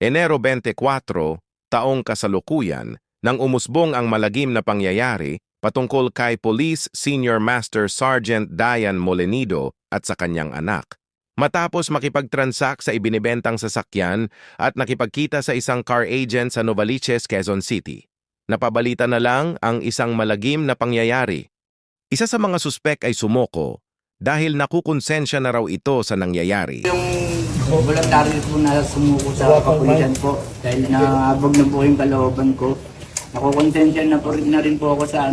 Enero 24, taong kasalukuyan, nang umusbong ang malagim na pangyayari patungkol kay Police Senior Master Sergeant Diane Molenido at sa kanyang anak. Matapos makipagtransak sa ibinibentang sasakyan at nakipagkita sa isang car agent sa Novaliches, Quezon City. Napabalita na lang ang isang malagim na pangyayari. Isa sa mga suspek ay sumoko dahil nakukonsensya na raw ito sa nangyayari. Yung voluntary po na sumuko sa kapulisan po dahil nahabag na po yung kalooban ko. Nakukonsensya na rin po ako sa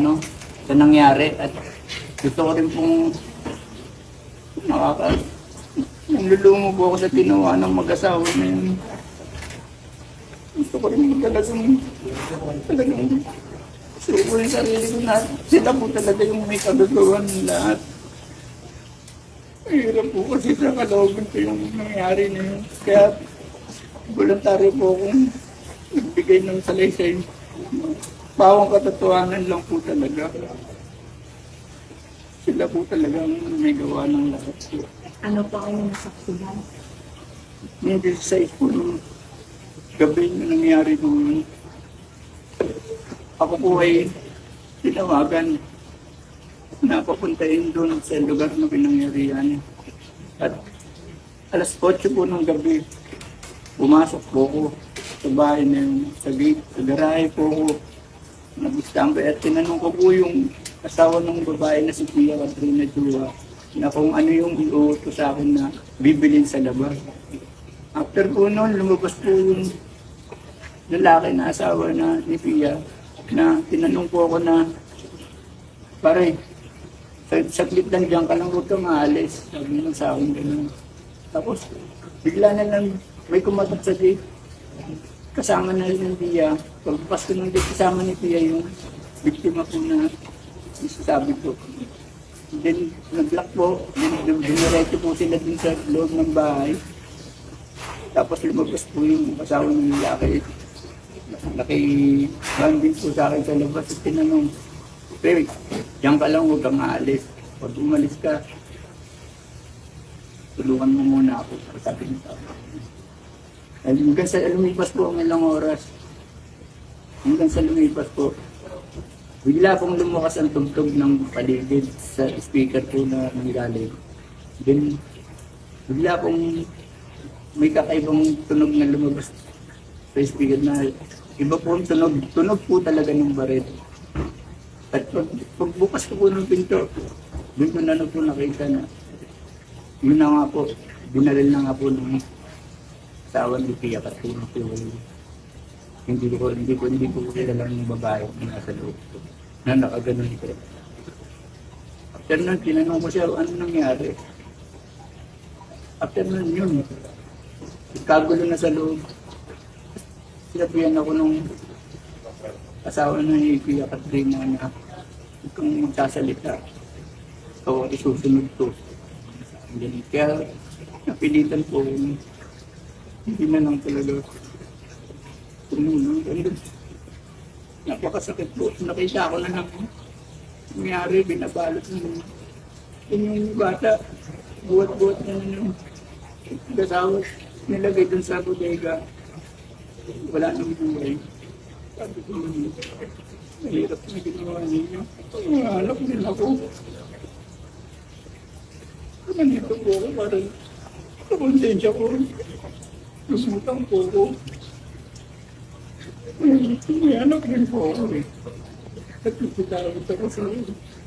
nangyari at gusto ko rin pong nalulungo po ako sa tinawa ng mag-asawa na yun. Gusto ko rin talagang suko yung sarili ko na sila po talaga yung may kagagawan ng lahat. Mahirap po kasi sa kalooban ko yung nangyari na yun. Kaya voluntary po akong nagbigay ng salaysay. Bawang katotohanan lang po talaga. Sila po talagang may gawa ng lahat po. Ano pa kayo nasaksihan? Yung 16 po nung gabi na nangyari doon. Ako po ay tinawagan na papuntahin doon sa lugar na pinangyarihan. At alas 8 po ng gabi, pumasok po ako sa bahay na yun, sa gate, sa garahe po ako. Nag-standby at tinanong ko po yung asawa ng babae na si Pia Katrina Chua na kung ano yung iuuto sa akin na bibilin sa labas. After po noon, lumabas po yung lalaki na asawa na ni Pia na tinanong po ako na pare, saglit lang dyan ka lang, huwag kang maalis. Sabi lang sa akin gano'n. Tapos, bigla na lang may kumatok sa gate. Kasama na rin ng Pia. Pagpas ko ng gate, kasama ni Pia yung biktima po na isasabi ko. Then, nag-lock po. Then, diniretso po sila dun sa loob ng bahay. Tapos, lumabas po yung asawa ng lalaki. Nakibanding po sa akin sa labas at tinanong, "Pero, diyan ka lang, huwag kang aalis. Pag umalis ka, tulungan mo muna ako." Sabi niya sa akin. Hanggang sa lumipas po ang ilang oras. Hanggang sa lumipas po. Bigla pong lumakas ang tugtog ng paligid sa speaker po na nanggaling. Then, bigla pong may kakaibang tunog na lumabas sa speaker na iba po ang tunog. Tunog po talaga ng baril. At pagbukas ko po ng pinto, doon ko na po nakita na yun na nga po, binaril na nga po ng asawa ni Pia Katrina Chua. Hindi ko kilala ng babae na nasa loob ko, na nakaganon ko. After nun, tinanong ko siya, ano nangyari? After nun yun, kagulo na sa loob. Sinabihan ako nung asawa ni Pia Katrina na kung magsasalita, ikaw ang isusunod ko. Kaya napilitan po, hindi na lang talaga tumulong. Napakasakit po. Nakita ko na lang nangyari, binabalot ng yung bata. Buhat-buhat na yung kasawa nilagay dun sa bodega. Wala nang buhay. Sabi ko, mahirap na ginawa ninyo. Hanap din ako. Nandito po ako parang nakonsensya ko. Lusutang po ako. May anak din po ako eh. At nagpitawag ako sa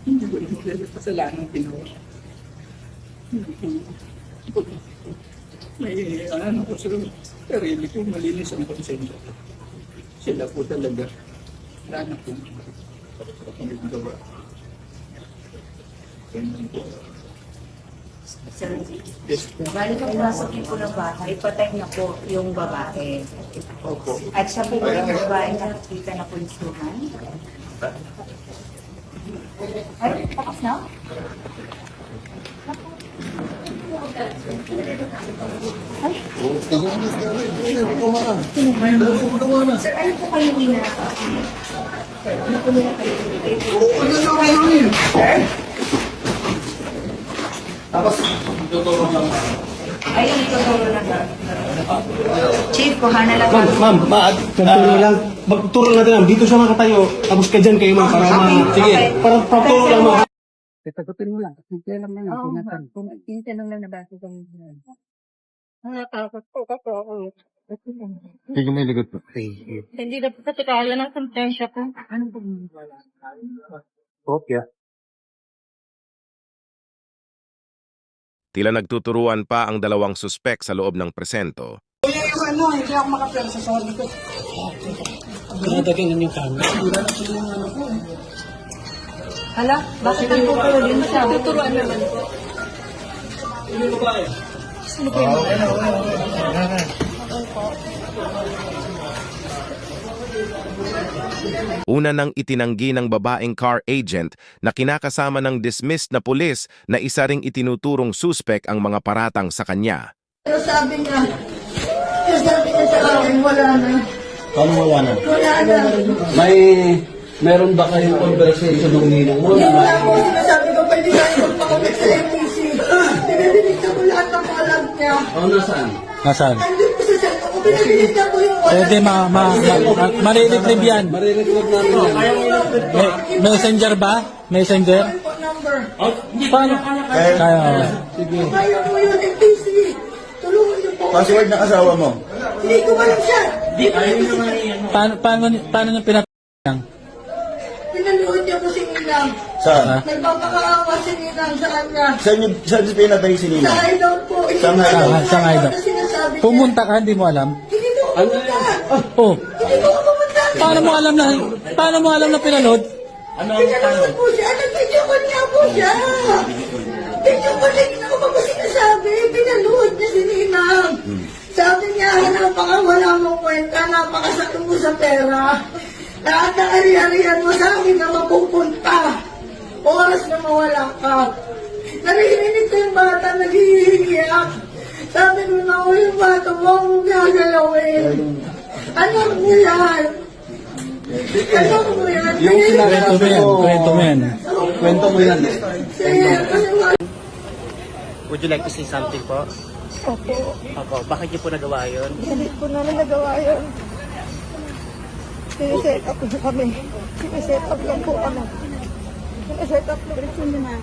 hindi ko nila kasalanan ginawa. May ano ko sa sarili ko, malinis ang konsensya. Sila po talaga. Wala na po. Gawa. Ganyan po. Sir, Yes. bali kung pasok niyo po ng bahay, patay na po yung babae. Opo. At siya po ba yung babae na nakita na punsuhan? Ay, takas na? Ay, sir, ano po kayo nila? Ano po nila kayo? Tapos, tutulong lang. Ayun, tuturo na ba? Chief, kuha na lang. Ma'am, magturo lang. Magturo natin lang. Dito siya makatayo. Tapos ka dyan kayo, ma'am. Para sige. Okay. Para paturo lang, ma'am. Sagutin mo lang. Simple lang na Oo, yun. kung tinatanong lang na bakit kami Nakatakot po kasi ako. Sige, may ligot po. Hindi na po kasi kaya ng sentensya ko. Ano po? Okay. Tila nagtuturuan pa ang dalawang suspek sa loob ng presento. Hindi ako makapera sa sabi ko. Pinatagyan yung camera. Hala, bakit ang tuturo din siya? Tuturuan naman po. Sino po yung Una nang itinanggi ng babaeng car agent na kinakasama ng dismissed na pulis na isa ring itinuturong suspek ang mga paratang sa kanya. Pero sabi niya sa akin, wala na. Paano wala na? Wala na. Meron ba kayong conversation ng ninong mo? Hindi na ako sinasabi ko, pwede na yung pakamit sa MTC. Pinadinig na ko lahat ng alam niya. Nasaan? Nasaan? Nandun po sa cellphone ko, pinadinig na ko yung alam. Pwede mariretrieve yan. Mariretrieve namin yan. Messenger ba? Messenger? Phone number. Paano? Kaya. Sige. Kaya mo yun, MTC. Tulungan niyo po. Password ng asawa mo. Hindi ko alam siya. Paano nyo pinatang? Pinaluhod niya po si Ninang. Saan? Nagpapakaawa si Ninang sa kanya. Saan si pinatay si Sa Nina? hideout po. Sa hideout? Sa hideout. Na sinasabi niya. Pumunta ka, hindi mo alam? Hindi ko pumunta. Oh. Hindi ko pumunta. Paano mo alam na pinaload? Pinanood po siya. Nag-video call niya po siya. Video call niya. Hindi ko pa ba sinasabi. Pinanood niya si Ninang. Sabi niya, napakawala mong kwenta. Napakasakit mo sa pera. Lahat ng ari-arian mo sa akin na mapupunta. Oras na mawala ka. Narinig ko yung bata nag-iiyak. Sabi ko na ako yung bata mo akong gagalawin. Anak mo yan. Anak mo yan. Kwento mo yan. Kwento mo yan. Sige, kasi Would you like to say something po? Opo. Opo. Bakit niyo po nagawa yun? Hindi ko namin nagawa yun. Siniset up na kami. Siniset up lang po kami. Siniset up lang.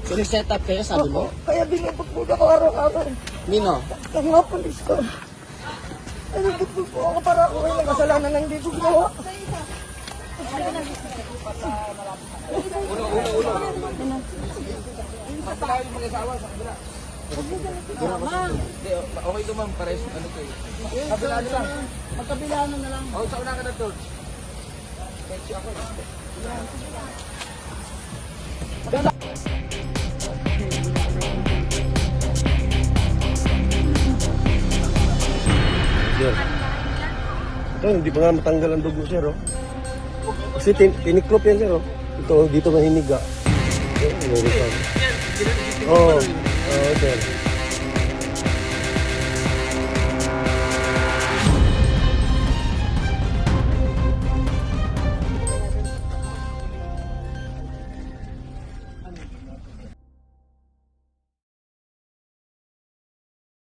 Siniset up kayo, sabi mo? Kaya binibukbog ako araw-araw. Nino? Ang mga polis ko. Ay, nagbugbog po ako para ako ay nagkasalanan ng hindi ko ginawa. Okay to ma'am, pares ano to eh. Kabila na lang. Magkabila na lang. Oh, sa una ka na to. Ito, hindi pa nga matanggal ang dugo, sir, oh. Kasi tiniklop yan, sir, oh. Ito, dito mahiniga. Oo, sir.